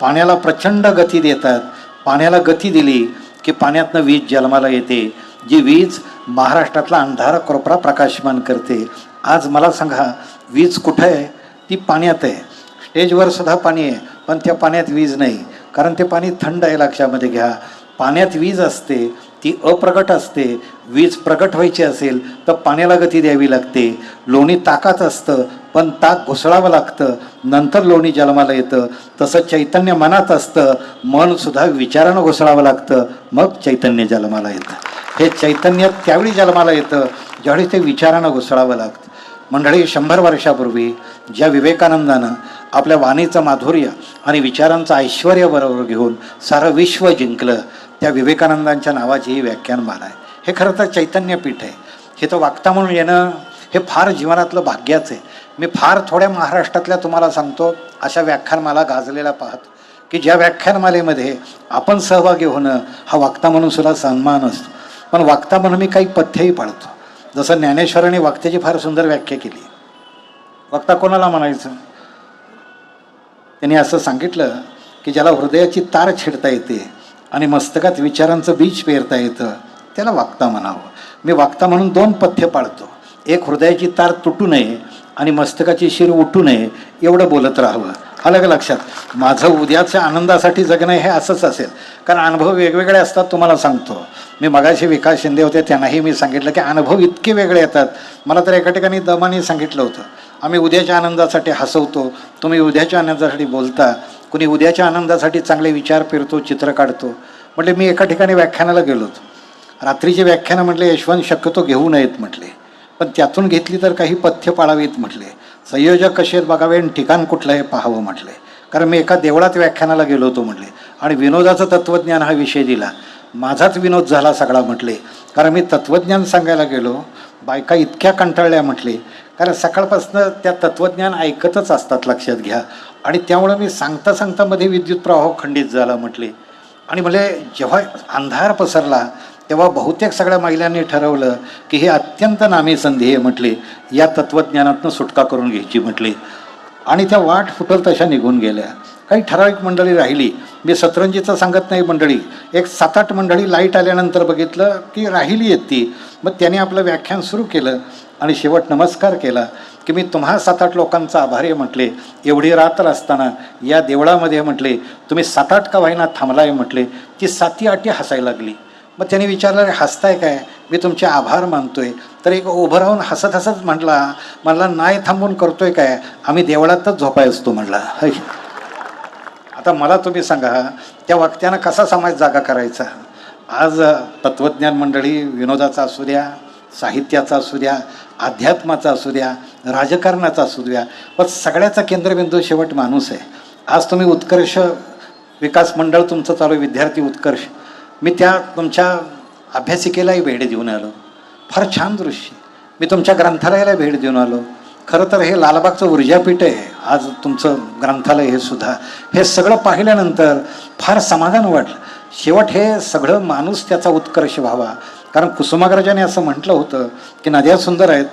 पाण्याला प्रचंड गती देतात. पाण्याला गती दिली की पाण्यातनं वीज जन्माला येते, जी वीज महाराष्ट्रातला अंधार कोपरा प्रकाशमान करते. आज मला सांगा, वीज कुठं आहे? ती पाण्यात आहे. स्टेजवर सुद्धा पाणी आहे, पण त्या पाण्यात वीज नाही, कारण ते पाणी थंड आहे. लक्षामध्ये घ्या, पाण्यात वीज असते, ती अप्रगट असते. वीज प्रगट व्हायची असेल तर पाण्याला गती द्यावी लागते. लोणी ताकात असतं, पण ताक घुसळावं लागतं, नंतर लोणी जन्माला येतं. तसं चैतन्य मनात असतं, मनसुद्धा विचारानं घुसळावं लागतं, मग चैतन्य जन्माला येतं. हे चैतन्य त्यावेळी जन्माला येतं ज्यावेळी ते विचारानं घुसळावं लागतं. मंडळी, 100 वर्षापूर्वी ज्या विवेकानंदानं आपल्या वाणीचं माधुर्य आणि विचारांचं ऐश्वर्य बरोबर घेऊन सारं विश्व जिंकलं, त्या विवेकानंदांच्या नावाची ही व्याख्यानमाला आहे. हे खरं तर चैतन्यपीठ आहे. हे तर वाक्ता म्हणून येणं हे फार जीवनातलं भाग्याचं आहे. मी फार थोड्या महाराष्ट्रातल्या तुम्हाला सांगतो अशा व्याख्यानमाला गाजलेल्या पाहतो की ज्या व्याख्यानमालेमध्ये आपण सहभागी होणं हा वाक्ता म्हणून सुद्धा सन्मान असतो. पण वाक्ता म्हणून मी काही पथ्यही पाळतो. जसं ज्ञानेश्वरांनी वाक्याची फार सुंदर व्याख्या केली. वक्ता कोणाला म्हणायचं? त्यांनी असं सांगितलं की ज्याला हृदयाची तार छेडता येते आणि मस्तकात विचारांचं बीज पेरता येतं, त्याला वाक्ता म्हणावं. मी वाक्ता म्हणून 2 पथ्य पाळतो. एक, हृदयाची तार तुटू नये आणि मस्तकाची शिर उठू नये एवढं बोलत राहावं. अलग लक्षात, माझं उद्याच्या आनंदासाठी जगणं हे असंच असेल, कारण अनुभव वेगवेगळे असतात. तुम्हाला सांगतो, मी मगाशी विकास शिंदे होते, त्यांनाही मी सांगितलं की अनुभव इतके वेगळे येतात. मला तर एका ठिकाणी दमाने सांगितलं होतं, आम्ही उद्याच्या आनंदासाठी हसवतो, तुम्ही उद्याच्या आनंदासाठी बोलता, कुणी उद्याच्या आनंदासाठी चांगले विचार पेरतो, चित्र काढतो. म्हटले, मी एका ठिकाणी व्याख्यानाला गेलो होतो. रात्रीची व्याख्यानं म्हटले यशवंत शक्यतो घेऊ नयेत म्हटले, पण त्यातून घेतली तर काही पथ्य पाळावीत म्हटले. संयोजक कसे आहेत बघावे आणि ठिकाण कुठलं आहे पाहावं म्हटले. कारण मी एका देवळात व्याख्यानाला गेलो होतो म्हटले आणि विनोदाचं तत्त्वज्ञान हा विषय दिला. माझाच विनोद झाला सगळा म्हटले, कारण मी तत्त्वज्ञान सांगायला गेलो, बायका इतक्या कंटाळल्या म्हटले, कारण सकाळपासून त्या तत्त्वज्ञान ऐकतच असतात, लक्षात घ्या. आणि त्यामुळं मी सांगता सांगता मध्ये विद्युत प्रवाह खंडित झाला म्हटले. आणि म्हणजे जेव्हा अंधार पसरला तेव्हा बहुतेक सगळ्या महिलांनी ठरवलं की ही अत्यंत नामी संधी आहे म्हटले, या तत्त्वज्ञानातनं सुटका करून घ्यायची म्हटले. आणि त्या वाट फुटल तशा निघून गेल्या. काही ठराविक मंडळी राहिली. मी सतरंजीचं सांगत नाही मंडळी, एक 7-8 मंडळी लाईट आल्यानंतर बघितलं की राहिली आहेत ती. मग त्याने आपलं व्याख्यान सुरू केलं आणि शेवट नमस्कार केला की मी तुम्हा 7-8 लोकांचा आभारी आहे म्हटले. एवढी रात्र असताना या देवळामध्ये म्हटले तुम्ही 7-8 का व्हायना थांबलाय म्हटले. ती 7-8 हसायला लागली. मग त्यांनी विचारलं, हसताय काय? मी तुमचे आभार मानतोय. तर एक उभं राहून हसत हसत म्हटला नाही थांबून करतोय काय, आम्ही देवळातच झोपाय असतो म्हटला. आता मला तुम्ही सांगा, त्या वाक्यानं कसा समाज जागा करायचा? आज तत्त्वज्ञान मंडळी विनोदाचा असू द्या, साहित्याचा असू द्या, अध्यात्माचा असू द्या, राजकारणाचा असू द्या, पण सगळ्याचा केंद्रबिंदू शेवट माणूस आहे. आज तुम्ही उत्कर्ष विकास मंडळ तुमचं चालू, विद्यार्थी उत्कर्ष, मी त्या तुमच्या अभ्यासिकेलाही भेट देऊन आलो. फार छान दृश्य. मी तुमच्या ग्रंथालयाला भेट देऊन आलो. खरं तर हे लालबागचं ऊर्जापीठ आहे आज तुमचं ग्रंथालय. हे सुद्धा हे सगळं पाहिल्यानंतर फार समाधान वाटलं. शेवट हे सगळं माणूस त्याचा उत्कर्ष व्हावा. कारण कुसुमाग्रजाने असं म्हटलं होतं की नद्या सुंदर आहेत,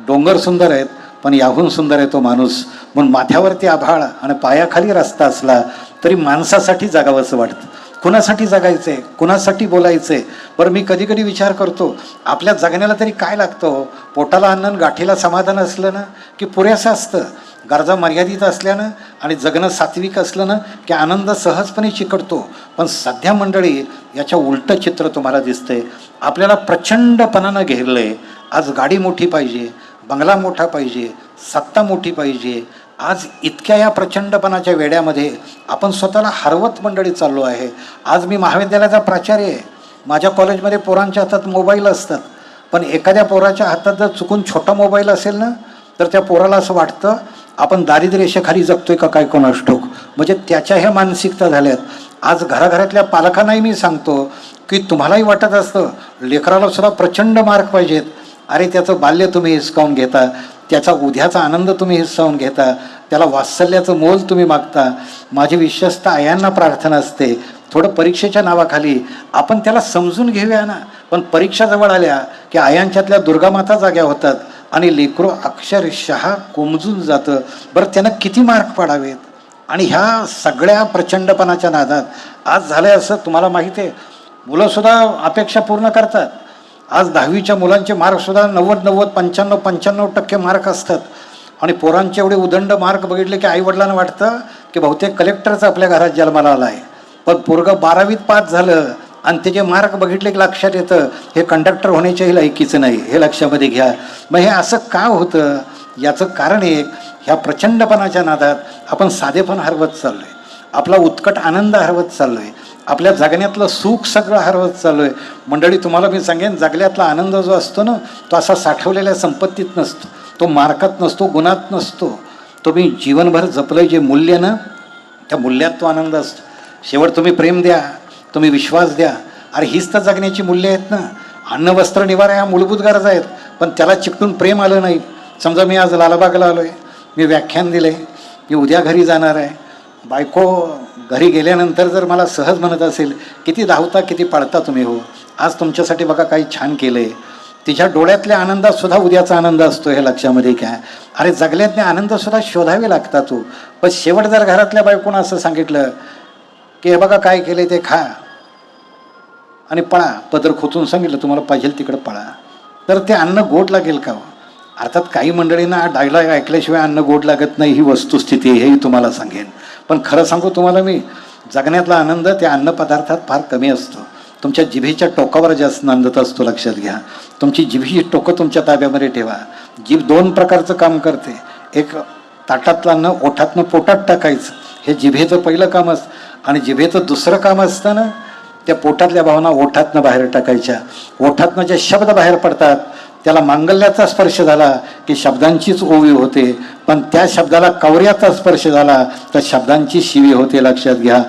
डोंगर सुंदर आहेत, पण याहून सुंदर आहे तो माणूस. म्हणून माथ्यावरती आभाळ आणि पायाखाली रस्ता असला तरी माणसासाठी जगावंसं वाटतं. कुणासाठी जगायचं आहे, कुणासाठी बोलायचं आहे? बरं, मी कधी कधी विचार करतो, आपल्या जगण्याला तरी काय लागतं? पोटाला अन्न, गाठीला समाधान असलं ना की पुरेसं असतं. गरजा मर्यादित असल्यानं आणि जगणं सात्विक असलं ना की आनंद सहजपणे चिकटतो. पण सध्या मंडळी याच्या उलटं चित्र तुम्हाला दिसतंय. आपल्याला प्रचंडपणानं घेरलं आहे. आज गाडी मोठी पाहिजे, बंगला मोठा पाहिजे, सत्ता मोठी पाहिजे. आज इतक्या या प्रचंडपणाच्या वेड्यामध्ये आपण स्वतःला हरवत मंडळी चाललो आहे. आज मी महाविद्यालयाचा प्राचार्य आहे. माझ्या कॉलेजमध्ये पोरांच्या हातात मोबाईल असतात, पण एखाद्या पोराच्या हातात जर चुकून छोटा मोबाईल असेल ना तर त्या पोराला असं वाटतं आपण दारिद्र्यरेषेखाली जगतोय का काय कोणास ठाऊक. म्हणजे त्याच्या ह्या मानसिकता झाल्यात. आज घराघरातल्या पालकांनाही मी सांगतो की तुम्हालाही वाटत असतं लेकराला सुद्धा प्रचंड मार्क पाहिजेत. अरे, त्याचं बाल्य तुम्ही हिसकावून घेता, त्याचा उद्याचा आनंद तुम्ही हिसकावून घेता, त्याला वात्सल्याचं मोल तुम्ही मागता. माझी विश्वस्त आयांना प्रार्थना असते, थोडं परीक्षेच्या नावाखाली आपण त्याला समजून घेऊया ना. पण परीक्षा जवळ आल्या की आयांच्यातल्या दुर्गामाता जाग्या होतात आणि लेकरू अक्षरशः कोमजून जातं. बरं, त्यानं किती मार्क पाडावेत, आणि ह्या सगळ्या प्रचंडपणाच्या नादात आज झालं आहे असं तुम्हाला माहिती आहे. मुलंसुद्धा अपेक्षा पूर्ण करतात. आज 10वीच्या मुलांचे मार्कसुद्धा 90-90, 95-95% मार्क असतात. आणि पोरांचे एवढे उदंड मार्क बघितले की आईवडिलांना वाटतं की बहुतेक कलेक्टरच आपल्या घरात जन्माला आला आहे. पण पोरगं 12वीत पास झालं आणि त्याचे मार्क बघितले की लक्षात येतं हे कंडक्टर होण्याच्याही लायकीचं नाही. हे लक्षामध्ये घ्या. मग हे असं का होतं? याचं कारण एक, ह्या प्रचंडपणाच्या नादात आपण साधेपण हरवत चाललो आहे. आपला उत्कट आनंद हरवत चाललो आहे. आपल्या जगण्यातलं सुख सगळं हरवत चाललो आहे. मंडळी, तुम्हाला मी सांगेन, जगल्यातला आनंद जो असतो ना, तो असा साठवलेल्या संपत्तीत नसतो, तो मार्कात नसतो, गुणात नसतो. तो मी जीवनभर जपलं जे मूल्य ना, त्या मूल्यात तो आनंद असतो. शेवट तुम्ही प्रेम द्या, तुम्ही विश्वास द्या. अरे हीच तर जगण्याची मूल्य आहेत ना. अन्न वस्त्र निवारा ह्या मूलभूत गरजा आहेत, पण त्याला चिकटून प्रेम आलं नाही. समजा मी आज लालबागला आलो आहे, मी व्याख्यान दिलं आहे, मी उद्या घरी जाणार आहे. बायको घरी गेल्यानंतर जर मला सहज म्हणत असेल, किती धावता किती पळता तुम्ही हो, आज तुमच्यासाठी बघा काही छान केलं आहे, तिच्या डोळ्यातल्या आनंदात सुद्धा उद्याचा आनंद असतो. हे लक्षामध्ये घ्या. अरे जगल्यातले आनंदसुद्धा शोधावे लागतात तो. पण शेवट जर घरातल्या बायकोनं असं सांगितलं की हे बघा काय केलं ते खा आणि पळा, पदर खोचून सांगितलं तुम्हाला पाहिजे तिकडं पळा, तर ते अन्न गोड लागेल का? अर्थात काही मंडळींना हा डायलॉग ऐकल्याशिवाय अन्न गोड लागत नाही, ही वस्तुस्थिती आहे, हेही तुम्हाला सांगेन. पण खरं सांगू तुम्हाला मी, जगण्यातला आनंद त्या अन्नपदार्थात फार कमी असतो. तुमच्या जिभेच्या टोकावर जास्त आनंद असतो. लक्षात घ्या. तुमची जिभेची टोकं तुमच्या ताब्यामध्ये ठेवा. जीभ 2 प्रकारचं काम करते. एक, ताटातलं अन्न ओठातनं पोटात टाकायचं, हे जिभेचं पहिलं काम असतं. आणि जिभेचं दुसरं काम असतं ना, त्या पोटातल्या भावना ओठातनं बाहेर टाकायच्या. ओठातनं जे शब्द बाहेर पडतात त्याला मांगल्याचा स्पर्श झाला की शब्दांचीच ओवी होते, पण त्या शब्दाला कवऱ्याचा स्पर्श झाला तर शब्दांची शिवी होते. लक्षात घ्या.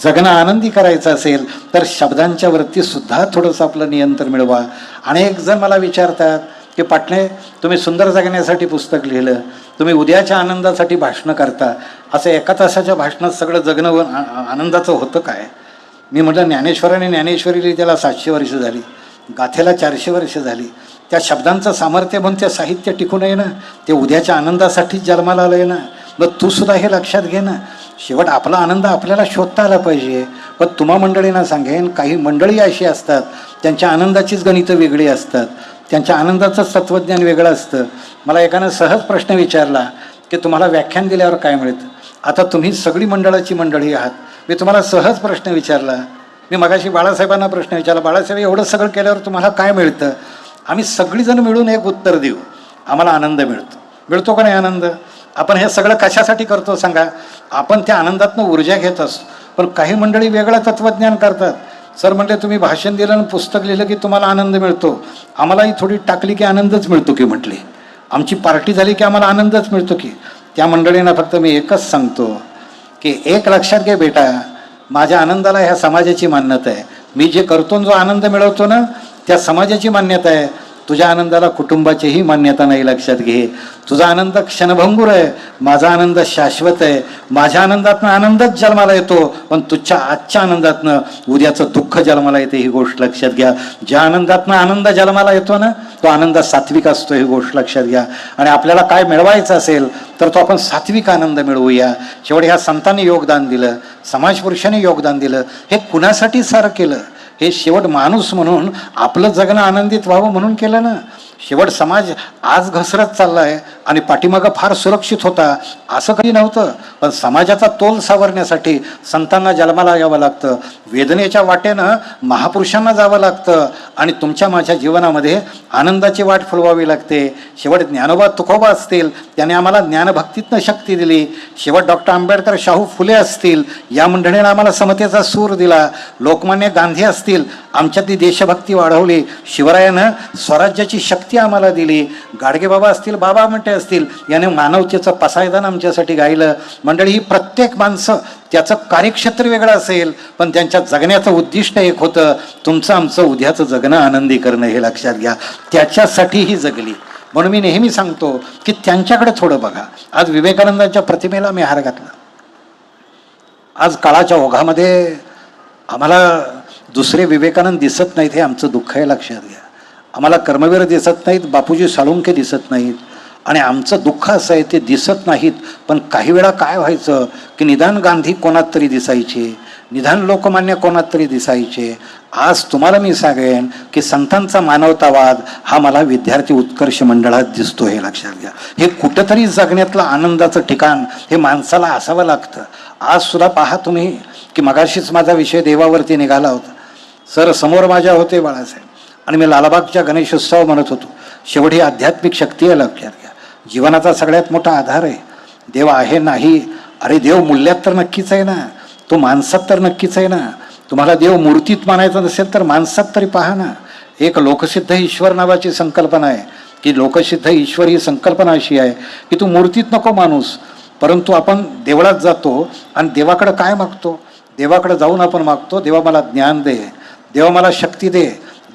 जगणं आनंदी करायचं असेल तर शब्दांच्या वरती सुद्धा थोडंसं आपलं नियंत्रण मिळवा. अनेक जण मला विचारतात की पाटणे, तुम्ही सुंदर जगण्यासाठी पुस्तक लिहिलं, तुम्ही उद्याच्या आनंदासाठी भाषणं करता, असं 1 तासाच्या भाषणात सगळं जगणं आनंदाचं होतं काय? मी म्हटलं, ज्ञानेश्वराने ज्ञानेश्वरी लिहिली त्याला 700 वर्ष झाली, गाथेला 400 वर्ष झाली. त्या शब्दांचं सामर्थ्य म्हणून ते साहित्य टिकून आहे ना, ते उद्याच्या आनंदासाठीच जन्माला आलं आहे ना. मग तू सुद्धा हे लक्षात घे ना. शेवट आपला आनंद आपल्याला शोधता आला पाहिजे. पण तुम्हा मंडळींना सांगेन, काही मंडळी अशी असतात त्यांच्या आनंदाचीच गणितं वेगळी असतात, त्यांच्या आनंदाचंच तत्त्वज्ञान वेगळं असतं. मला एकानं सहज प्रश्न विचारला की तुम्हाला व्याख्यान दिल्यावर काय मिळतं? आता तुम्ही सगळी मंडळाची मंडळी आहात, मी तुम्हाला सहज प्रश्न विचारला. मी मगाशी बाळासाहेबांना प्रश्न विचारला, बाळासाहेब एवढं सगळं केल्यावर तुम्हाला काय मिळतं? आम्ही सगळीजण मिळून एक उत्तर देऊ, आम्हाला आनंद मिळतो. मिळतो का नाही आनंद? आपण हे सगळं कशासाठी करतो सांगा? आपण त्या आनंदातनं ऊर्जा घेत असतो. पण काही मंडळी वेगळं तत्त्वज्ञान करतात. सर म्हटले, तुम्ही भाषण दिलं आणि पुस्तक लिहिलं की तुम्हाला आनंद मिळतो, आम्हालाही थोडी टाकली की आनंदच मिळतो की म्हटले, आमची पार्टी झाली की आम्हाला आनंदच मिळतो की. त्या मंडळींना फक्त मी एकच सांगतो की एक लक्षात घे बेटा, माझ्या आनंदाला ह्या समाजाची मान्यता आहे. मी जे करतो जो आनंद मिळवतो ना, त्या समाजाची मान्यता आहे. तुझ्या आनंदाला कुटुंबाचीही मान्यता नाही. लक्षात घे. तुझा आनंद क्षणभंगूर आहे, माझा आनंद शाश्वत आहे. माझ्या आनंदातनं आनंदच जन्माला येतो, पण तुझ्या आजच्या आनंदातनं उद्याचं दुःख जन्माला येते. ही गोष्ट लक्षात घ्या. ज्या आनंदातनं आनंद जन्माला येतो ना, तो आनंद सात्विक असतो. ही गोष्ट लक्षात घ्या. आणि आपल्याला काय मिळवायचं असेल तर तो आपण सात्विक आनंद मिळवूया. शेवटी ह्या संतांनी योगदान दिलं, समाजपुरुषांनी योगदान दिलं. हे कुणासाठी सारं केलं? हे शेवट माणूस म्हणून आपलं जगणं आनंदित व्हावं म्हणून केलं ना. शेवट समाज आज घसरत चालला आहे आणि पाठीमागं फार सुरक्षित होता असं काही नव्हतं. पण समाजाचा तोल सावरण्यासाठी संतांना जन्माला यावं लागतं, वेदनेच्या वाटेनं महापुरुषांना जावं लागतं आणि तुमच्या माझ्या जीवनामध्ये आनंदाची वाट फुलवावी लागते. शेवट ज्ञानोबा तुकोबा असतील, त्याने आम्हाला ज्ञानभक्तीतनं शक्ती दिली. शेवट डॉक्टर आंबेडकर, शाहू फुले असतील, या मंडळीने आम्हाला समतेचा सूर दिला. लोकमान्य गांधी असतील, आमच्यातली देशभक्ती वाढवली. शिवरायानं स्वराज्याची शक्ती आम्हाला दिली. गाडगेबाबा असतील, बाबा म्हणते असतील, याने मानवतेचं पसायदान आमच्यासाठी गायलं. मंडळी, ही प्रत्येक माणसं त्याचं कार्यक्षेत्र वेगळं असेल, पण त्यांच्या जगण्याचं उद्दिष्ट एक होतं, तुमचं आमचं उद्याचं जगणं आनंदी करणं. हे लक्षात घ्या. त्याच्यासाठी ही जगली. म्हणून मी नेहमी सांगतो की त्यांच्याकडे थोडं बघा. आज विवेकानंदांच्या प्रतिमेला मी हार घातला. आज काळाच्या ओघामध्ये आम्हाला दुसरे विवेकानंद दिसत नाहीत, हे आमचं दुःख आहे. लक्षात घ्या. आम्हाला कर्मवीर दिसत नाहीत, बापूजी साळुंखे दिसत नाहीत, आणि आमचं दुःख असं आहे ते दिसत नाहीत. पण काही वेळा काय व्हायचं की निदान गांधी कोणात तरी दिसायचे, निदान लोकमान्य कोणात तरी दिसायचे. आज तुम्हाला मी सांगेन की संतांचा मानवतावाद हा मला विद्यार्थी उत्कर्ष मंडळात दिसतो. हे लक्षात घ्या. हे कुठंतरी जगण्यातलं आनंदाचं ठिकाण हे माणसाला असावं लागतं. आज सुद्धा पहा तुम्ही की मगाशीच माझा विषय देवावरती निघाला होता. सर समोर माझ्या होते बाळासाहेब आणि मी लालबागच्या गणेशोत्सव म्हणत होतो. शेवटी आध्यात्मिक शक्ती आहे लक्षात घ्या. जीवनाचा सगळ्यात मोठा आधार आहे. देव आहे नाही, अरे देव मूल्यात तर नक्कीच आहे ना, तो माणसात तर नक्कीच आहे ना. तुम्हाला देव मूर्तीत मानायचा नसेल तर माणसात तरी पहा ना. एक लोकसिद्ध ईश्वर नावाची संकल्पना आहे की लोकसिद्ध ईश्वर ही संकल्पना अशी आहे की तू मूर्तीत नको माणूस, परंतु आपण देवळात जातो आणि देवाकडं काय मागतो? देवाकडे जाऊन आपण मागतो, देवा मला ज्ञान दे, देवा मला शक्ती दे,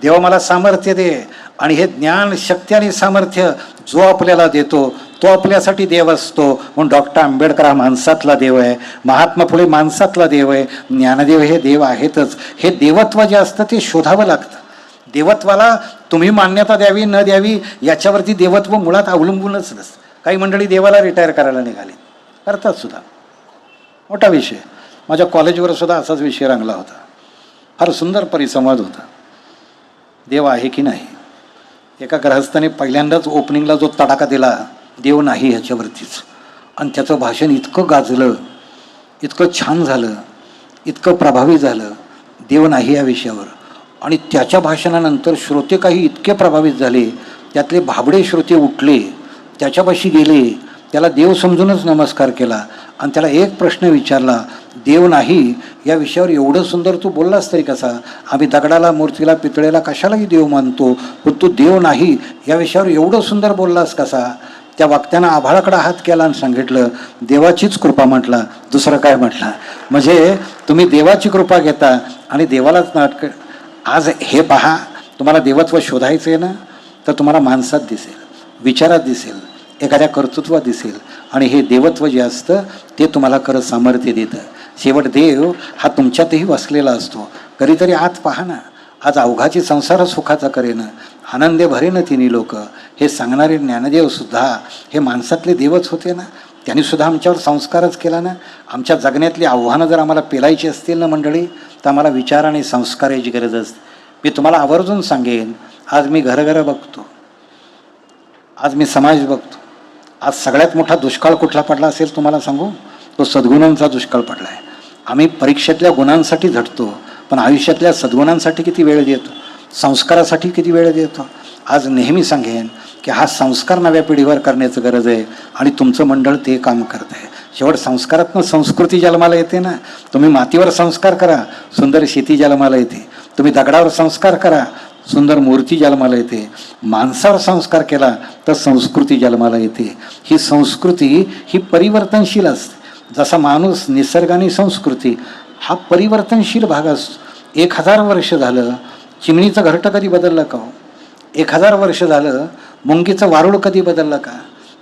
देवा मला सामर्थ्य दे. आणि हे ज्ञान, शक्ती आणि सामर्थ्य जो आपल्याला देतो तो आपल्यासाठी देव असतो. म्हणून डॉक्टर आंबेडकर हा माणसातला देव आहे, महात्मा फुले माणसातला देव आहे, ज्ञानदेव हे देव आहेतच. हे देवत्व जे असतं ते शोधावं लागतं. देवत्वाला तुम्ही मान्यता द्यावी न द्यावी याच्यावरती देवत्व मुळात अवलंबूनच नसतं. काही मंडळी देवाला रिटायर करायला निघाली, करतात सुद्धा, मोठा विषय. माझ्या कॉलेजवर सुद्धा असाच विषय रंगला होता. फार सुंदर परिसंवाद होता. देव आहे की नाही. एका गृहस्थाने पहिल्यांदाच ओपनिंगला जो तडाखा दिला देव नाही ह्याच्यावरतीच, आणि त्याचं भाषण इतकं गाजलं, इतकं छान झालं, इतकं प्रभावी झालं देव नाही या विषयावर. आणि त्याच्या भाषणानंतर श्रोते काही इतके प्रभावित झाले, त्यातले भाबडे श्रोते उठले, त्याच्यापाशी गेले, त्याला देव समजूनच नमस्कार केला आणि त्याला एक प्रश्न विचारला, देव नाही या विषयावर एवढं सुंदर तू बोललास तरी कसा? आम्ही दगडाला, मूर्तीला, पितळेला कशालाही देव मानतो, पण तू देव नाही या विषयावर एवढं सुंदर बोललास कसा? त्या वक्त्यानं आभाळाकडे हात केला आणि सांगितलं, देवाचीच कृपा म्हटला, दुसरं काय म्हटलं. म्हणजे तुम्ही देवाची कृपा घेता आणि देवालाच नाटक. आज हे पहा, तुम्हाला देवत्व शोधायचं आहे ना, तर तुम्हाला माणसात दिसेल, विचारात दिसेल, एखाद्या कर्तृत्वात दिसेल. आणि हे देवत्व जे असतं ते तुम्हाला खरं सामर्थ्य देतं. शेवट देव हा तुमच्यातही वसलेला असतो. कधीतरी आत पहा ना, आज अवघाची संसार सुखाचा करेन, आनंदे भरेन तिन्ही लोक, हे सांगणारे ज्ञानदेव सुद्धा हे माणसातले देवच होते ना. त्यांनी सुद्धा आमच्यावर संस्कारच केला ना. आमच्या जगण्यातली आव्हानं जर आम्हाला पेलायची असतील ना मंडळी, तर आम्हाला विचार आणि संस्काराची गरज असते. मी तुम्हाला आवर्जून सांगेन, आज मी घरघरं बघतो, आज मी समाज बघतो. आज सगळ्यात मोठा दुष्काळ कुठला पडला असेल तुम्हाला सांगू? तो सद्गुणांचा दुष्काळ पडला आहे. आम्ही परीक्षेतल्या गुणांसाठी झटतो, पण आयुष्यातल्या सद्गुणांसाठी किती वेळ देतो, संस्कारासाठी किती वेळ देतो. आज नेहमी सांगेन की हा संस्कार नव्या पिढीवर करण्याचं गरज आहे आणि तुमचं मंडळ ते काम करत आहे. शेवट संस्कारातनं संस्कृती जन्माला येते ना. तुम्ही मातीवर संस्कार करा, सुंदर शेती जन्माला येते. तुम्ही दगडावर संस्कार करा, सुंदर मूर्ती जन्माला येते. माणसावर संस्कार केला तर संस्कृती जन्माला येते. ही संस्कृती ही परिवर्तनशील असते. जसा माणूस, निसर्ग आणि संस्कृती हा परिवर्तनशील भाग असतो. 1000 वर्ष झालं चिमणीचं घरटं कधी बदललं का हो? 1000 वर्ष झालं मुंगीचं वारूळ कधी बदललं का?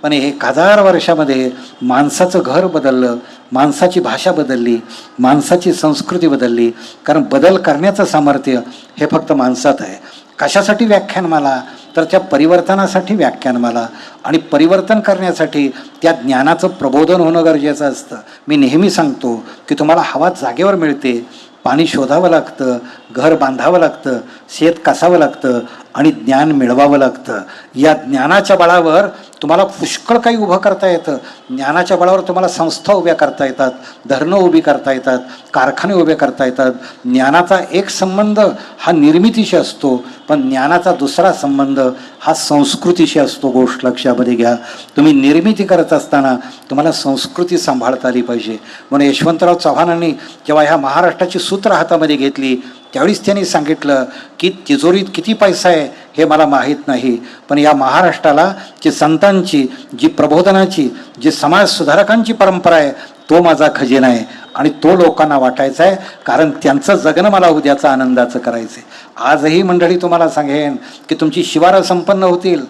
पण 1000 वर्षामध्ये माणसाचं घर बदललं, माणसाची भाषा बदलली, माणसाची संस्कृती बदलली. कारण बदल करण्याचं सामर्थ्य हे फक्त माणसात आहे. कशासाठी व्याख्यानमाला? तर त्या परिवर्तनासाठी व्याख्यानमाला. आणि परिवर्तन करण्यासाठी त्या ज्ञानाचं प्रबोधन होणं गरजेचं असतं. मी नेहमी सांगतो की तुम्हाला हवा जागेवर मिळते, पाणी शोधावं लागतं, घर बांधावं लागतं, शेत कसावं लागतं आणि ज्ञान मिळवावं लागतं. या ज्ञानाच्या बळावर तुम्हाला पुष्कळ काही उभं करता येतं. ज्ञानाच्या बळावर तुम्हाला संस्था उभ्या करता येतात, धरणं उभी करता येतात, कारखाने उभे करता येतात. ज्ञानाचा एक संबंध हा निर्मितीशी असतो, पण ज्ञानाचा दुसरा संबंध हा संस्कृतीशी असतो. गोष्ट लक्षामध्ये घ्या. तुम्ही निर्मिती करत असताना तुम्हाला संस्कृती सांभाळता आली पाहिजे. म्हणून यशवंतराव चव्हाणांनी जेव्हा ह्या महाराष्ट्राची सूत्र हातामध्ये घेतली त्यावेळीच त्यांनी सांगितलं की तिजोरीत किती पैसा आहे हे मला माहीत नाही, पण या महाराष्ट्राला जी संतांची, जी प्रबोधनाची, जी समाज सुधारकांची परंपरा आहे तो माझा खजिना आहे आणि तो लोकांना वाटायचा आहे. कारण त्यांचं जगणं मला उद्याचं आनंदाचं करायचं आहे. आजही मंडळी तुम्हाला सांगेन की तुमची शिवारं संपन्न होतील,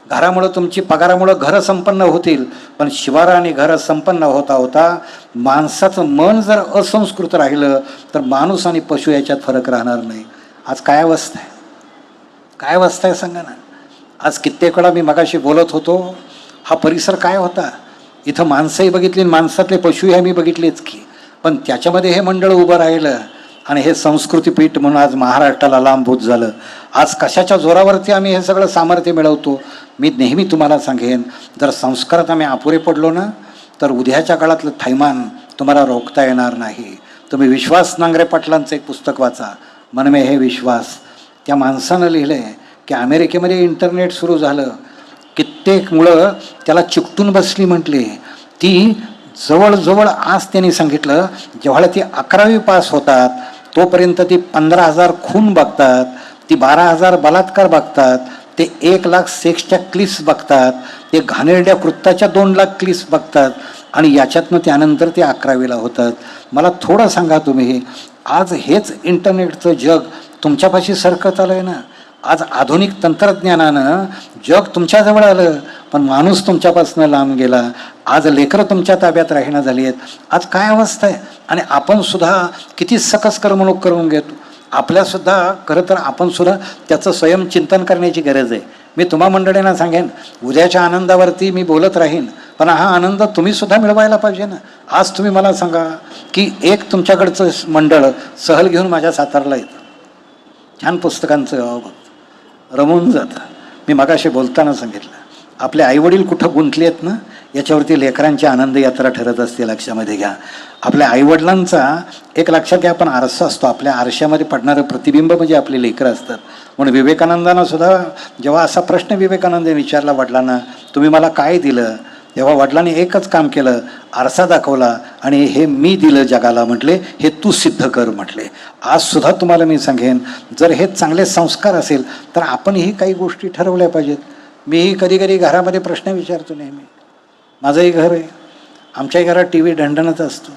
घरामुळं, तुमची पगारामुळं घरं संपन्न होतील, पण शिवारं आणि घरं संपन्न होता होता माणसाचं मन जर असंस्कृत राहिलं तर माणूस आणि पशु याच्यात फरक राहणार नाही. आज काय अवस्था आहे, काय अवस्था आहे सांगा ना. आज कित्येक वेळा मी मगाशी बोलत होतो, हा परिसर काय होता. इथं माणसंही बघितली, माणसातले पशुही आम्ही बघितलेच की, पण त्याच्यामध्ये हे मंडळ उभं राहिलं आणि हे संस्कृतीपीठ म्हणून आज महाराष्ट्राला लांबभूत झालं. आज कशाच्या जोरावरती आम्ही हे सगळं सामर्थ्य मिळवतो. मी नेहमी तुम्हाला सांगेन, जर संस्कारात आम्ही अपुरे पडलो ना, तर उद्याच्या काळातलं थैमान तुम्हाला रोखता येणार नाही. तुम्ही विश्वास नांगरे पाटलांचं एक पुस्तक वाचा, मन में है विश्वास. त्या माणसानं लिहिलं आहे की अमेरिकेमध्ये इंटरनेट सुरू झालं, कित्येक मुलं त्याला चिकटून बसली म्हटली. ती जवळजवळ आज त्यांनी सांगितलं, जेव्हा ती 11वी पास होतात तोपर्यंत ती 15,000 खून बघतात, ती 12,000 बलात्कार बघतात, ते 1,00,000 सेक्सच्या क्लिप्स बघतात, ते घाणेरड्या कृत्याच्या 2,00,000 क्लिप्स बघतात आणि याच्यातनं त्यानंतर ते 11वीला होतात. मला थोडं सांगा तुम्ही, आज हेच इंटरनेटचं जग तुमच्यापाशी सरकत आलं आहे ना. आज आधुनिक तंत्रज्ञानानं जग तुमच्याजवळ आलं, पण माणूस तुमच्यापासून लांब गेला. आज लेकरं तुमच्या ताब्यात राहिना झाली आहेत. आज काय अवस्था आहे. आणि आपण सुद्धा किती सकस करमणूक करून घेतो. आपल्यासुद्धा खरं तर आपण सुद्धा त्याचं स्वयंचिंतन करण्याची गरज आहे. मी तुम्हा मंडळींना सांगेन, उद्याच्या आनंदावरती मी बोलत राहीन, पण हा आनंद तुम्ही सुद्धा मिळवायला पाहिजे ना. आज तुम्ही मला सांगा की एक तुमच्याकडचं मंडळ सहल घेऊन माझ्या सातारला येतं, छान पुस्तकांचं गाव बघ, रमून जातं. मी मगाशी बोलताना सांगितलं, आपले आईवडील कुठं गुंतले आहेत ना, याच्यावरती लेकरांची आनंद यात्रा ठरत असते. लक्षामध्ये घ्या, आपल्या आईवडिलांचा एक लक्षात घ्या, आपण आरसा असतो, आपल्या आरशामध्ये पडणारं प्रतिबिंब म्हणजे आपले लेकरं असतात. म्हणून विवेकानंदांना सुद्धा जेव्हा असा प्रश्न विवेकानंद विचारला वडिलांना, तुम्ही मला काय दिलं, तेव्हा वडिलांनी एकच काम केलं, आरसा दाखवला आणि हे मी दिलं जगाला, म्हटले हे तू सिद्ध कर म्हटले. आज सुद्धा तुम्हाला मी सांगेन, जर हे चांगले संस्कार असेल तर आपणही काही गोष्टी ठरवल्या पाहिजेत. मीही कधी कधी घरामध्ये प्रश्न विचारतो नेहमी. माझंही घर आहे, आमच्याही घरात टी व्ही ढणढणत असतो.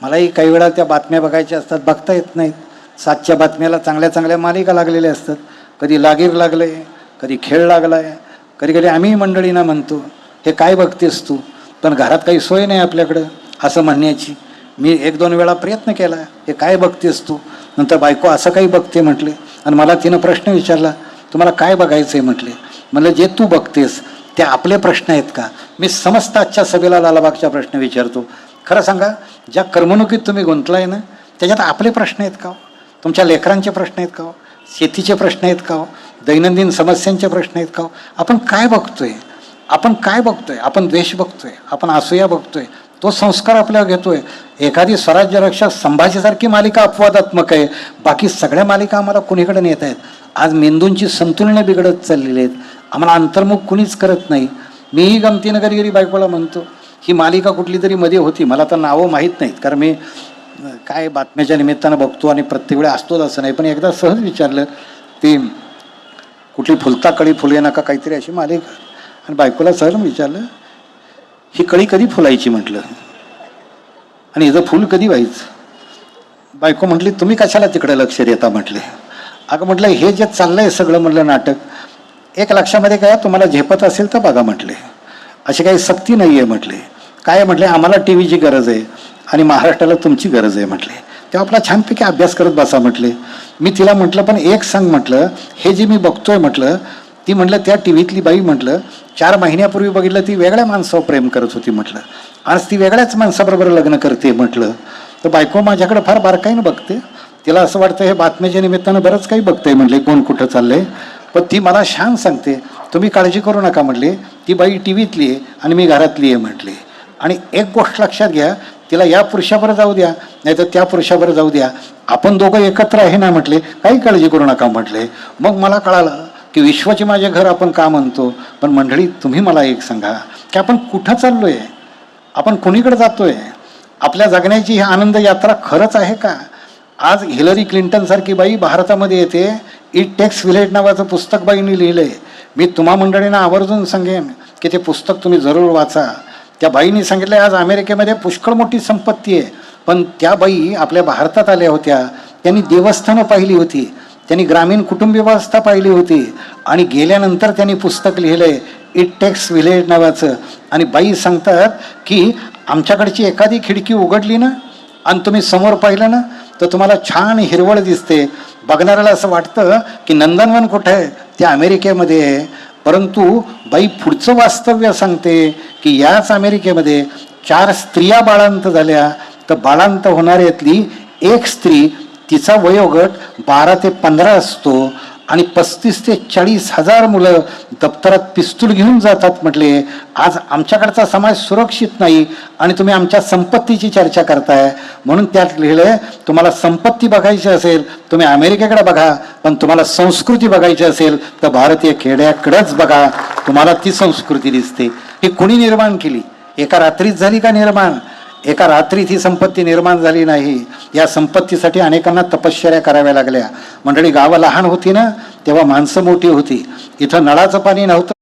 मलाही काही वेळा त्या बातम्या बघायच्या असतात, बघता येत नाहीत. 7च्या बातम्याला चांगल्या चांगल्या मालिका लागलेल्या असतात. कधी लागीर लागलं आहे, कधी खेळ लागला आहे. कधी कधी आम्ही मंडळींना म्हणतो, हे काय बघतेस तू, पण घरात काही सोय नाही आपल्याकडं असं म्हणण्याची. मी 1-2 वेळा प्रयत्न केला, हे काय बघतेस तू. नंतर बायको असं काही बघते म्हटले, आणि मला तिनं प्रश्न विचारला, तुम्हाला काय बघायचं आहे म्हटले. म्हणलं जे तू बघतेस ते आपले प्रश्न आहेत का. मी समस्त आजच्या सभेला लालबागचा प्रश्न विचारतो, खरं सांगा, ज्या करमणुकीत तुम्ही गुंतलाय ना त्याच्यात आपले प्रश्न आहेत का हो? तुमच्या लेकरांचे प्रश्न आहेत का हो? शेतीचे प्रश्न आहेत का हो? दैनंदिन समस्यांचे प्रश्न आहेत का हो? आपण काय बघतोय, आपण काय बघतोय. आपण द्वेष बघतोय, आपण असूया बघतोय, तो संस्कार आपल्यावर घेतोय. एखादी स्वराज्य रक्षक संभाजीसारखी मालिका अपवादात्मक आहे, बाकी सगळ्या मालिका आम्हाला कुणीकडे नेत आहेत. आज मेंदूंची संतुलनं बिघडत चाललेली आहेत, आम्हाला अंतर्मुख कुणीच करत नाही. मीही गमतीनं कधी बायकोला म्हणतो, ही मालिका कुठली तरी मध्ये होती, मला तर नावं माहीत नाहीत, कारण मी काय बातम्याच्या निमित्तानं बघतो आणि प्रत्येक वेळा असतोच असं नाही. पण एकदा सहज विचारलं, ती कुठली फुलता कळी फुले नका काहीतरी अशी मालिका, आणि बायकोला सहज विचारलं, ही कळी कधी फुलायची म्हटलं, आणि हिचं फुल कधी व्हायचं. बायको म्हटली, तुम्ही कशाला तिकडे लक्ष देता म्हटले. अगं म्हटलं, हे जे चाललंय सगळं म्हटलं नाटक, एक लक्षामध्ये काय, तुम्हाला झेपत असेल तर बघा म्हटले, अशी काही सक्ती नाही आहे म्हटले. काय म्हटले, आम्हाला टी व्हीची गरज आहे आणि महाराष्ट्राला तुमची गरज आहे म्हटले, तेव्हा आपला छानपैकी अभ्यास करत बसा म्हटले. मी तिला म्हटलं, पण एक सांग म्हटलं, हे जे मी बघतोय म्हटलं, ती म्हटलं त्या टी व्हीतली बाई म्हटलं 4 महिन्यापूर्वी बघितलं ती वेगळ्या माणसावर प्रेम करत होती म्हटलं, आज ती वेगळ्याच माणसाबरोबर लग्न करते म्हटलं. तर बायको माझ्याकडे फार बारकाईनं बघते, तिला असं वाटतं हे बातम्याच्या निमित्तानं बरंच काही बघतंय म्हटले, कोण कुठं चाललंय. पण ती मला शान सांगते, तुम्ही काळजी करू नका म्हटले, ती बाई टी व्हीतली आहे आणि मी घरातली आहे म्हटले. आणि एक गोष्ट लक्षात घ्या, तिला या पुरुषाबरोबर जाऊ द्या नाही तर त्या पुरुषाबरोबर जाऊ द्या, आपण दोघं एकत्र आहे ना म्हटले, काही काळजी करू नका म्हटले. मग मला कळालं की विश्वाचे माझे घर आपण का म्हणतो. पण मंडळी, तुम्ही मला एक सांगा की आपण कुठं चाललोय, आपण कुणीकडे जातोय, आपल्या जगण्याची ही आनंद यात्रा खरंच आहे का. आज हिलरी क्लिंटन सारखी बाई भारतामध्ये येते, इट टेक्स विलेज नावाचं पुस्तक बाईंनी लिहिलंय. मी तुम्हा मंडळींना आवर्जून सांगेन की ते पुस्तक तुम्ही जरूर वाचा. त्या बाईंनी सांगितलं, आज अमेरिकेमध्ये पुष्कळ मोठी संपत्ती आहे, पण त्या बाई आपल्या भारतात आल्या होत्या, त्यांनी देवस्थानं पाहिली होती, त्यांनी ग्रामीण कुटुंब व्यवस्था पाहिली होती, आणि गेल्यानंतर त्यांनी पुस्तक लिहिलंय इट टेक्स विलेज नावाचं. आणि बाई सांगतात की आमच्याकडची एखादी खिडकी उघडली ना आणि तुम्ही समोर पाहिलं ना तर तुम्हाला छान हिरवळ दिसते, बघणाऱ्याला असं वाटतं की नंदनवन कुठं आहे, ते अमेरिकेमध्ये आहे. परंतु बाई पुढचं वास्तव्य सांगते की याच अमेरिकेमध्ये 4 स्त्रिया बाळांत झाल्या, तर बाळांत होणाऱ्यातली एक स्त्री, तिचा वयोगट 12 ते 15 असतो आणि 35 ते 40 हजार मुलं दप्तरात पिस्तूल घेऊन जातात. म्हटले आज आमच्याकडचा समाज सुरक्षित नाही आणि तुम्ही आमच्या संपत्तीची चर्चा करताय. म्हणून त्यात लिहिलंय, तुम्हाला संपत्ती बघायची असेल तुम्ही अमेरिकेकडे बघा, पण तुम्हाला संस्कृती बघायची असेल तर भारतीय खेड्याकडेच बघा, तुम्हाला ती संस्कृती दिसते. ही कुणी निर्माण केली? एका रात्रीत झाली का निर्माण? एका रात्रीत ही संपत्ती निर्माण झाली नाही. या संपत्तीसाठी अनेकांना तपश्चर्या कराव्या लागल्या. मंडळी, गावं लहान होती ना, तेव्हा माणसं मोठी होती. इथं नळाचं पाणी नव्हतं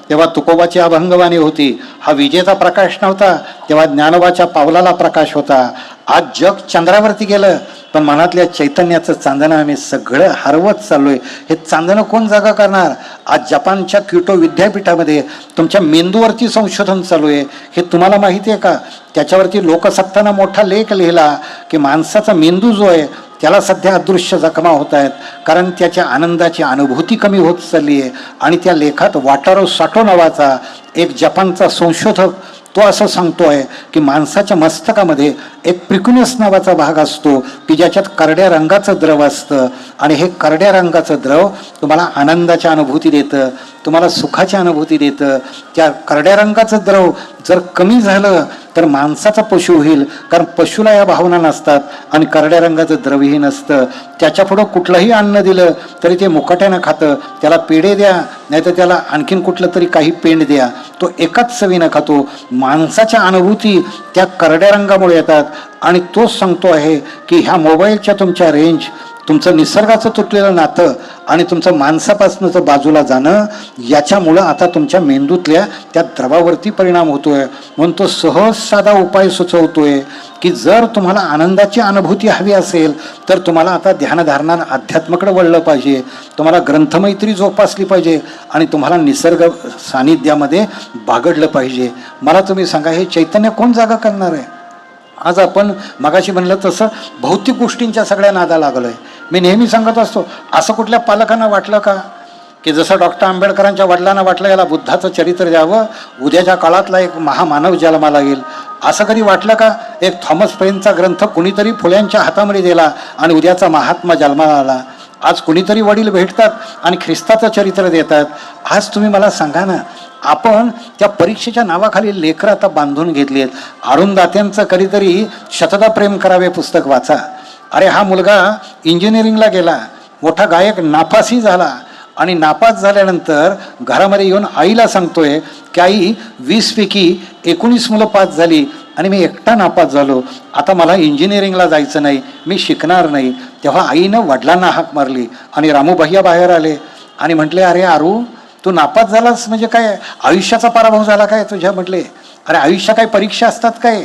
तेव्हा तुकोबाची अभंगवाणी होती. हा विजेचा प्रकाश नव्हता तेव्हा ज्ञानोबाच्या पावलाला प्रकाश होता. आज जग चंद्रावरती गेलं, पण मनातल्या चैतन्याचं चांदणं आम्ही सगळं हरवत चाललोय. हे चांदणं कोण जागा करणार? आज जपानच्या क्योटो विद्यापीठामध्ये तुमच्या मेंदूवरती संशोधन चालू आहे. हे तुम्हाला माहिती आहे का? त्याच्यावरती लोकसत्तानं मोठा लेख लिहिला की माणसाचा मेंदू जो आहे त्याला सध्या अदृश्य जखमा होत आहेत, कारण त्याच्या आनंदाची अनुभूती कमी होत चालली आहे. आणि त्या लेखात वाटारो साटो नावाचा एक जपानचा संशोधक तो असं सांगतोय की माणसाच्या मस्तकामध्ये एक प्रिक्युनस नावाचा भाग असतो की ज्याच्यात करड्या रंगाचं द्रव असतं, आणि हे करड्या रंगाचं द्रव तुम्हाला आनंदाची अनुभूती देतं, तुम्हाला सुखाची अनुभूती देतं. त्या करड्या रंगाचं द्रव जर कमी झालं तर माणसाचा पशु होईल, कारण पशुला या भावना नसतात आणि करड्या रंगाचं द्रवही नसतं. त्याच्या पुढं कुठलंही अन्न दिलं तरी ते मुकाट्यानं खातं. त्याला पेढे द्या, नाही तर त्याला आणखीन कुठलं तरी काही पेंड द्या, तो एकाच चवीनं खातो. माणसाच्या अनुभूती त्या करड्या रंगामुळे येतात. आणि तोच सांगतो आहे की ह्या मोबाईलच्या तुमच्या रेंज, तुमचं निसर्गाचं तुटलेलं नातं आणि तुमचं माणसापासूनचं बाजूला जाणं, याच्यामुळं आता तुमच्या मेंदूतल्या त्या द्रवावरती परिणाम होतोय. म्हणून तो सहज साधा उपाय सुचवतोय की जर तुम्हाला आनंदाची अनुभूती हवी असेल तर तुम्हाला आता ध्यानधारणा अध्यात्माकडे वळलं पाहिजे, तुम्हाला ग्रंथमैत्री जोपासली पाहिजे आणि तुम्हाला निसर्ग सानिध्यामध्ये बागडलं पाहिजे. मला तुम्ही सांगा, हे चैतन्य कोण जागा करणार आहे? आज आपण मगाशी म्हणलं तसं भौतिक गोष्टींच्या सगळ्या नादा लागलोय. मी नेहमी सांगत असतो, असं कुठल्या पालकांना वाटलं का की जसं डॉक्टर आंबेडकरांच्या वडिलांना वाटलं याला बुद्धाचं चरित्र द्यावं, उद्याच्या काळातला एक महामानव जन्माला येईल? असं कधी वाटलं का एक थॉमस पेनचा ग्रंथ कुणीतरी फुल्यांच्या हातामध्ये दिला आणि उद्याचा महात्मा जन्माला आला? आज कुणीतरी वडील भेटतात आणि ख्रिस्ताचं चरित्र देतात. आज तुम्ही मला सांगा ना, आपण त्या परीक्षेच्या नावाखाली लेकरं आता बांधून घेतली आहेत. अरुणदात्यांचं कधीतरी शतदा प्रेम करावे पुस्तक वाचा. अरे हा मुलगा इंजिनिअरिंगला गेला, मोठा गायक, नापासही झाला आणि नापास झाल्यानंतर घरामध्ये येऊन आईला सांगतोय की आई 20 पैकी 19 मुलं पास झाली आणि मी एकटा नापास झालो, आता मला इंजिनिअरिंगला जायचं नाही, मी शिकणार नाही. तेव्हा आईनं वडिलांना हाक मारली आणि रामू भैया बाहेर आले आणि म्हटले, अरे आरू, तू नापास झालास म्हणजे काय, आयुष्याचा पराभव झाला काय तुझ्या? म्हटले, अरे आयुष्य काय परीक्षा असतात काय?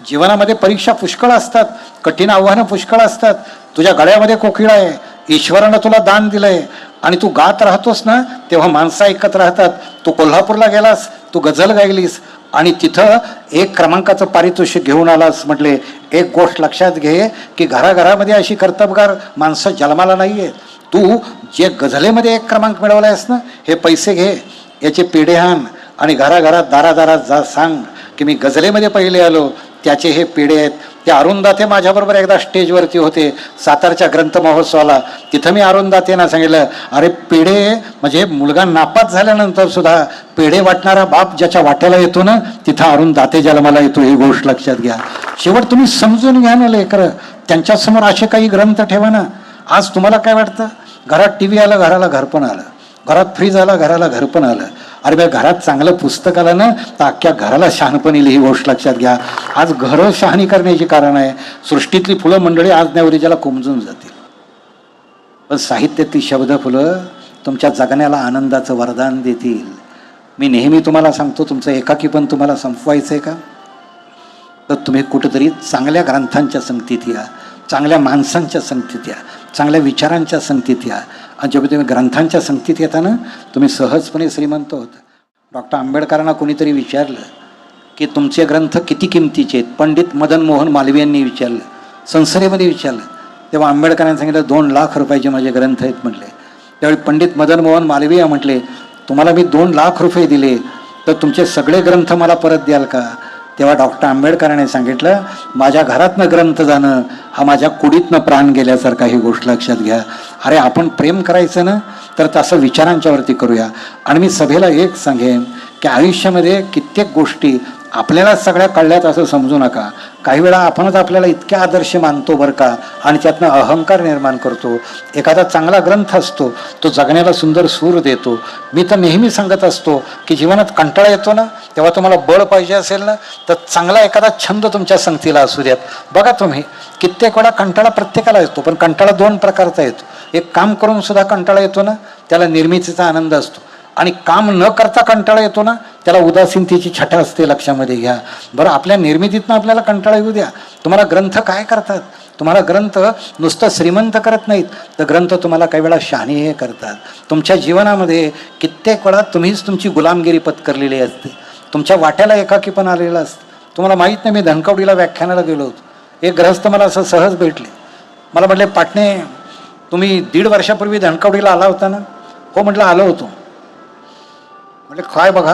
जीवनामध्ये परीक्षा पुष्कळ असतात, कठीण आव्हानं पुष्कळ असतात. तुझ्या गळ्यामध्ये कोकिळा आहे, ईश्वरानं तुला दान दिलंय आणि तू गात राहतोस ना, तेव्हा माणसं ऐकत राहतात. तू कोल्हापूरला गेलास, तू गझल गायलीस आणि तिथं 1 क्रमांकाचं पारितोषिक घेऊन आलास. म्हटले, एक गोष्ट लक्षात घे की घराघरामध्ये अशी कर्तबगार माणसं जन्माला नाही आहेत. तू जे गझलेमध्ये 1 क्रमांक मिळवलायस ना, हे पैसे घे, याचे पेढे आण आणि घराघरात दारादारात जा, सांग की मी गझलेमध्ये पहिले आलो, त्याचे हे पेढे आहेत. ते अरुणदाते माझ्याबरोबर एकदा स्टेजवरती होते सातारच्या ग्रंथ महोत्सवाला. तिथं मी अरुणदातेंना सांगितलं, अरे पेढे म्हणजे मुलगा नापास झाल्यानंतर सुद्धा पेढे वाटणारा बाप ज्याच्या वाट्याला येतो ना, तिथं अरुणदाते जन्माला येतो. ही गोष्ट लक्षात घ्या. शेवट तुम्ही समजून घ्या ना लेकरं, त्यांच्यासमोर असे काही ग्रंथ ठेवा ना. आज तुम्हाला काय वाटतं, घरात टी व्ही आलं घराला घर पण आलं, घरात फ्रीज आला घराला घर पण आलं. अरे बा, घरात चांगलं पुस्तक आलं ना तर अख्ख्या घराला शहाणपण येईल. ही गोष्ट लक्षात घ्या. आज घरं शहाणी करण्याची कारण आहे. सृष्टीतली फुलं मंडळी आज नाही उद्याला कोमजून जातील, पण साहित्यातली शब्द फुलं तुमच्या जगण्याला आनंदाचं वरदान देतील. मी नेहमी तुम्हाला सांगतो, तुमचं एकाकीपण तुम्हाला संपवायचं आहे का, तर तुम्ही कुठंतरी चांगल्या ग्रंथांच्या संगतीत या, चांगल्या माणसांच्या संगतीत या, चांगल्या विचारांच्या संगतीत या. आणि जेव्हा तुम्ही ग्रंथांच्या संगतीत येताना तुम्ही सहजपणे श्रीमंत होता. डॉक्टर आंबेडकरांना कोणीतरी विचारलं की तुमचे ग्रंथ किती किमतीचे आहेत? पंडित मदन मोहन मालवीय यांनी विचारलं, संसदेमध्ये विचारलं. तेव्हा आंबेडकरांनी सांगितलं 2 लाख रुपयाचे माझे ग्रंथ आहेत म्हटले. त्यावेळी पंडित मदन मोहन मालवीय म्हटले, तुम्हाला मी 2 लाख रुपये दिले तर तुमचे सगळे ग्रंथ मला परत द्याल का? तेव्हा डॉक्टर आंबेडकरांनी सांगितलं, माझ्या घरातनं ग्रंथ जाणं हा माझ्या कुडीतनं प्राण गेल्यासारखा, ही गोष्ट लक्षात घ्या. अरे आपण प्रेम करायचं ना, तर तसं विचारांच्यावरती करूया. आणि मी सभेला एक सांगेन की आयुष्यामध्ये कित्येक गोष्टी आपल्याला सगळ्या कळल्यात असं समजू नका. काही वेळा आपणच आपल्याला इतके आदर्श मानतो बरं का, आणि त्यातनं अहंकार निर्माण करतो. एखादा चांगला ग्रंथ असतो, तो जगण्याला सुंदर सूर देतो. मी तर नेहमी सांगत असतो की जीवनात कंटाळा येतो ना, तेव्हा तुम्हाला बळ पाहिजे असेल ना, तर चांगला एखादा छंद तुमच्या संगतीला असू द्यात. बघा तुम्ही, कित्येक वेळा कंटाळा प्रत्येकाला येतो, पण कंटाळा 2 प्रकारचा येतो. एक काम करून सुद्धा कंटाळा येतो ना, त्याला निर्मितीचा आनंद असतो. आणि काम न करता कंटाळा येतो ना, त्याला उदासीनतेची छटा असते. लक्षामध्ये घ्या बरं. आपल्या निर्मितीतनं आपल्याला कंटाळा येऊ द्या. तुम्हाला ग्रंथ काय करतात? तुम्हाला ग्रंथ नुसतं श्रीमंत करत नाहीत, तर ग्रंथ तुम्हाला काही वेळा शहाणे करतात. तुमच्या जीवनामध्ये कित्येक वेळा तुम्हीच तुमची गुलामगिरी पत्करलेली असते. तुमच्या वाट्याला एकाकी पण आलेला असतं. तुम्हाला माहीत नाही, मी धनकवडीला व्याख्यानाला गेलो होतो. एक गृहस्थ मला असं सहज भेटले. मला म्हटले, पाटणे तुम्ही 1.5 वर्षापूर्वी धनकवडीला आला होता ना? हो म्हटलं, आलो होतो. म्हटले काय बघा,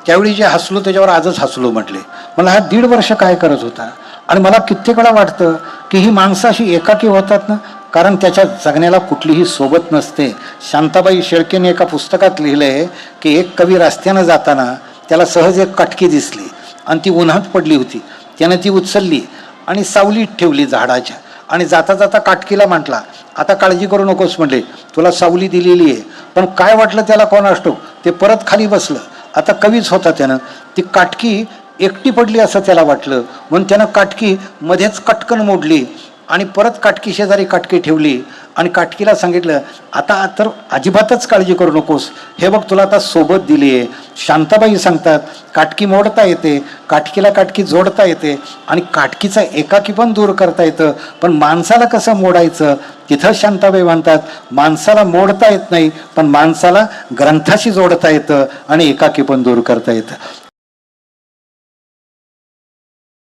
त्यावेळी जे हसलो त्याच्यावर आजच हसलो म्हटले. मला हा 1.5 वर्ष काय करत होता? आणि मला कित्येक वेळा वाटतं की ही माणसं अशी एकाकी होतात ना, कारण त्याच्या जगण्याला कुठलीही सोबत नसते. शांताबाई शेळकेने एका पुस्तकात लिहिलंय की एक कवी रस्त्यानं जाताना त्याला सहज एक काटकी दिसली आणि ती उन्हात पडली होती. त्यानं ती उचलली आणि सावलीत ठेवली झाडाच्या, आणि जाता जाता काटकीला म्हटला, आता काळजी करू नकोस म्हटले, तुला सावली दिलेली आहे. पण काय वाटलं त्याला कोण असतो, ते परत खाली बसलं. आता कवीच होता त्यानं. ती काटकी एकटी पडली असं त्याला वाटलं, म्हणून त्यानं काटकी मध्येच कटकन मोडली आणि परत काटकी शेजारी काटकी ठेवली आणि काटकीला सांगितलं, आता तर अजिबातच काळजी करू नकोस, हे बघ तुला आता सोबत दिली आहे. शांताबाई सांगतात, काटकी मोडता येते, काटकीला काटकी जोडता येते, आणि काटकीचा एकाकी पण दूर करता येतं. पण माणसाला कसं मोडायचं, तिथं शांताबाई म्हणतात, माणसाला मोडता येत नाही, पण माणसाला ग्रंथाशी जोडता येतं आणि एकाकी पण दूर करता येतं.